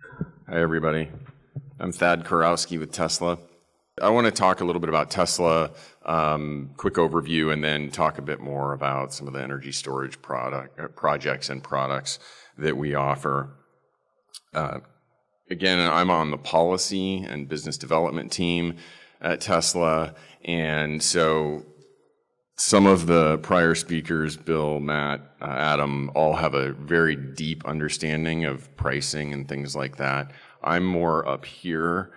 Hi, everybody. I'm Thad Kurowski with Tesla. I want to talk a little bit about Tesla, quick overview, and then talk a bit more about some of the energy storage projects and products that we offer. Again, I'm on the policy and business development team at Tesla, and so some of the prior speakers, Bill, Matt, Adam, all have a very deep understanding of pricing and things like that. I'm more up here,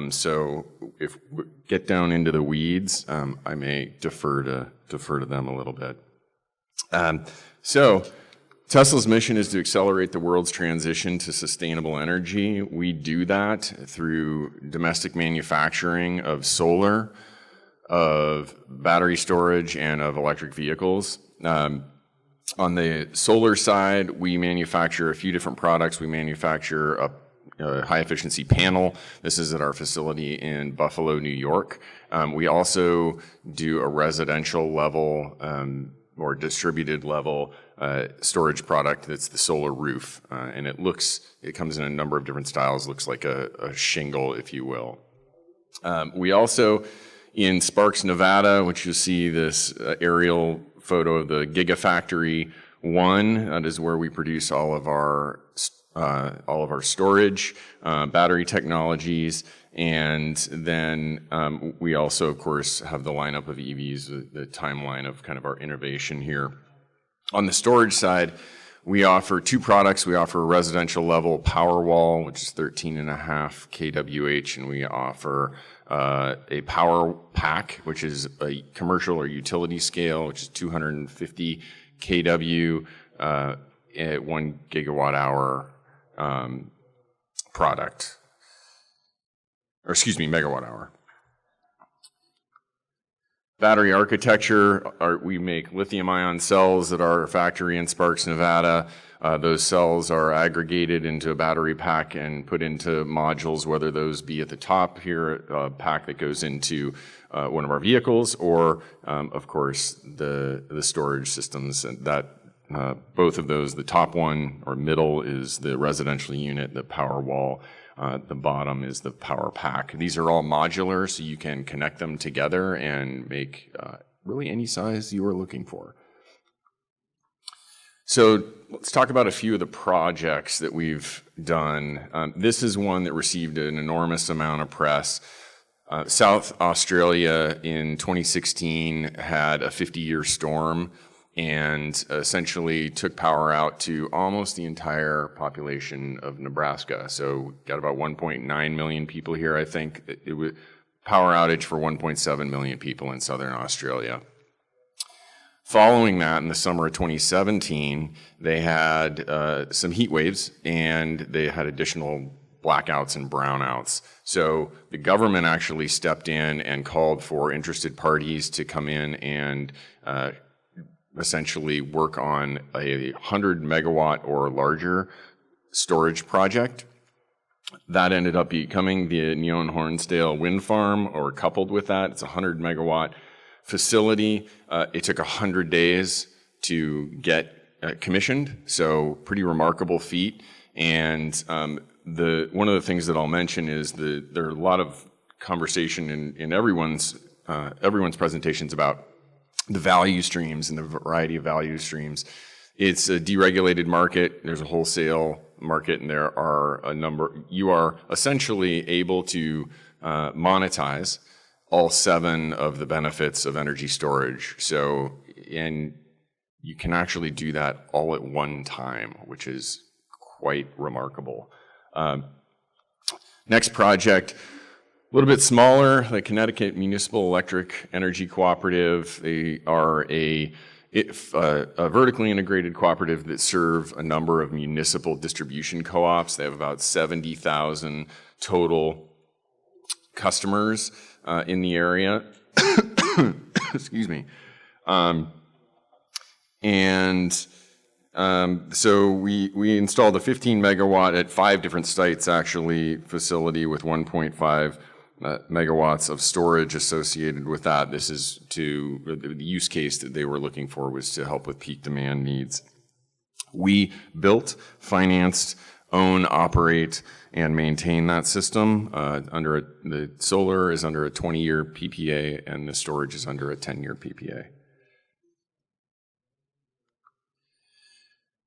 so if we get down into the weeds, I may defer to them a little bit. So Tesla's mission is to accelerate the world's transition to sustainable energy. We do that through domestic manufacturing of solar, of battery storage, and of electric vehicles. On the solar side, we manufacture a few different products. We manufacture a high-efficiency panel. This is at our facility in Buffalo, New York. We also do a residential level or distributed level storage product that's the solar roof. And it comes in a number of different styles, looks like a shingle, if you will. We also, in Sparks, Nevada, which you'll see this aerial photo of the Gigafactory 1, that is where we produce all of our storage, battery technologies, and then we also, of course, have the lineup of EVs, the timeline of kind of our innovation here. On the storage side, we offer two products. We offer a residential level Powerwall, which is 13.5 kWh, and we offer a Power Pack, which is a commercial or utility scale, which is 250 kW at 1 gigawatt hour product, or excuse me, megawatt hour. Battery architecture, we make lithium-ion cells at our factory in Sparks, Nevada. Those cells are aggregated into a battery pack and put into modules, whether those be at the top here, a pack that goes into one of our vehicles, or, of course, the storage systems. And that both of those, the top one or middle is the residential unit, the Powerwall. The bottom is the Power Pack. These are all modular, so you can connect them together and make really any size you are looking for. So let's talk about a few of the projects that we've done. This is one that received an enormous amount of press. South Australia in 2016 had a 50-year storm and essentially took power out to almost the entire population of Nebraska. So got about 1.9 million people here, I think. It was power outage for 1.7 million people in southern Australia. Following that, in the summer of 2017, they had some heat waves, and they had additional blackouts and brownouts. So the government actually stepped in and called for interested parties to come in and essentially work on a 100 megawatt or larger storage project. That ended up becoming the Neon Hornsdale wind farm, or coupled with that, it's a 100 megawatt facility. It took 100 days to get commissioned, so pretty remarkable feat. And one of the things that I'll mention is there are a lot of conversation in everyone's presentations about the value streams and the variety of value streams. It's a deregulated market. There's a wholesale market, and there are a number. You are essentially able to monetize all 7 of the benefits of energy storage. So, and you can actually do that all at one time, which is quite remarkable. Next project, a little bit smaller, the Connecticut Municipal Electric Energy Cooperative. They are a vertically integrated cooperative that serve a number of municipal distribution co-ops. They have about 70,000 total customers in the area. Excuse me. So we installed a 15 megawatt at 5 different sites, actually, facility with 1.5 megawatts of storage associated with that. This is the use case that they were looking for was to help with peak demand needs. We built, financed, own, operate, and maintain that system. The solar is under a 20-year PPA, and the storage is under a 10-year PPA.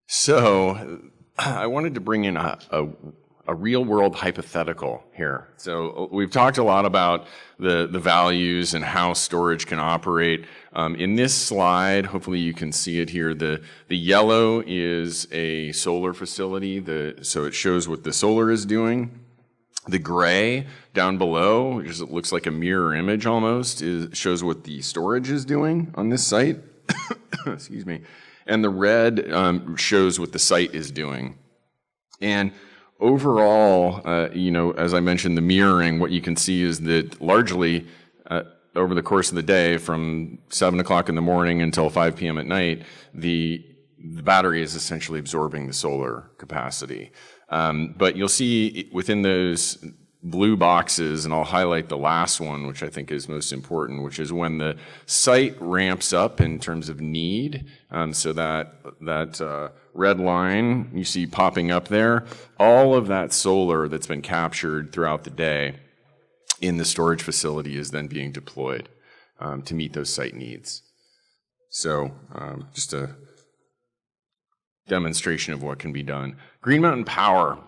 So I wanted to bring in a real-world hypothetical here. So we've talked a lot about the values and how storage can operate. In this slide, hopefully you can see it here, the yellow is a solar facility, so it shows what the solar is doing. The gray down below, which looks like a mirror image almost, shows what the storage is doing on this site. Excuse me. And the red shows what the site is doing. And overall, as I mentioned, the mirroring, what you can see is that largely over the course of the day, from 7 o'clock in the morning until 5 p.m. at night, the battery is essentially absorbing the solar capacity. But you'll see within those blue boxes, and I'll highlight the last one, which I think is most important, which is when the site ramps up in terms of need. So that red line you see popping up there, all of that solar that's been captured throughout the day in the storage facility is then being deployed to meet those site needs. So just a demonstration of what can be done. Green Mountain Power.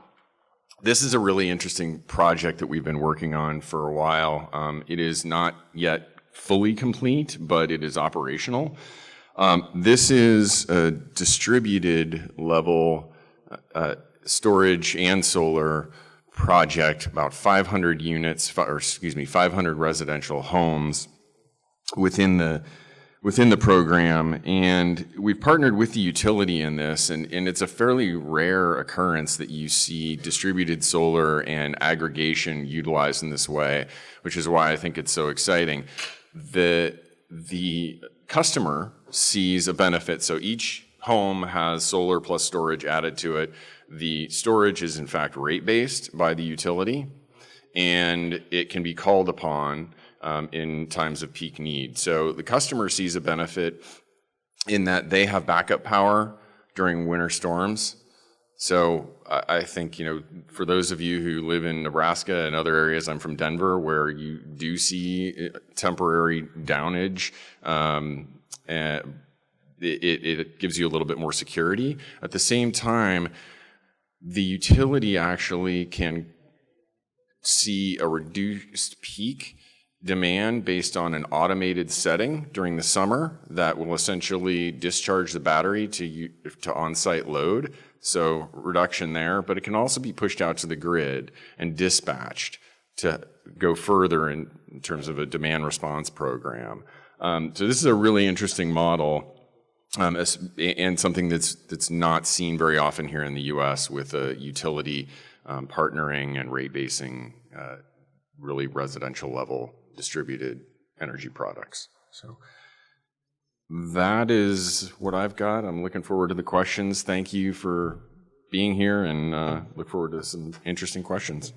This is a really interesting project that we've been working on for a while. It is not yet fully complete, but it is operational. This is a distributed level storage and solar project, about 500 units, 500 residential homes within the program, and we've partnered with the utility in this, and it's a fairly rare occurrence that you see distributed solar and aggregation utilized in this way, which is why I think it's so exciting. The customer sees a benefit, so each home has solar plus storage added to it. The storage is in fact rate-based by the utility, and it can be called upon in times of peak need. So the customer sees a benefit in that they have backup power during winter storms. So I think, for those of you who live in Nebraska and other areas, I'm from Denver, where you do see temporary downage, and it gives you a little bit more security. At the same time, the utility actually can see a reduced peak demand based on an automated setting during the summer that will essentially discharge the battery to on-site load. So reduction there, but it can also be pushed out to the grid and dispatched to go further in terms of a demand response program. So this is a really interesting model. And something that's not seen very often here in the U.S. with a utility partnering and rate basing really residential level distributed energy products. So that is what I've got. I'm looking forward to the questions. Thank you for being here, and look forward to some interesting questions.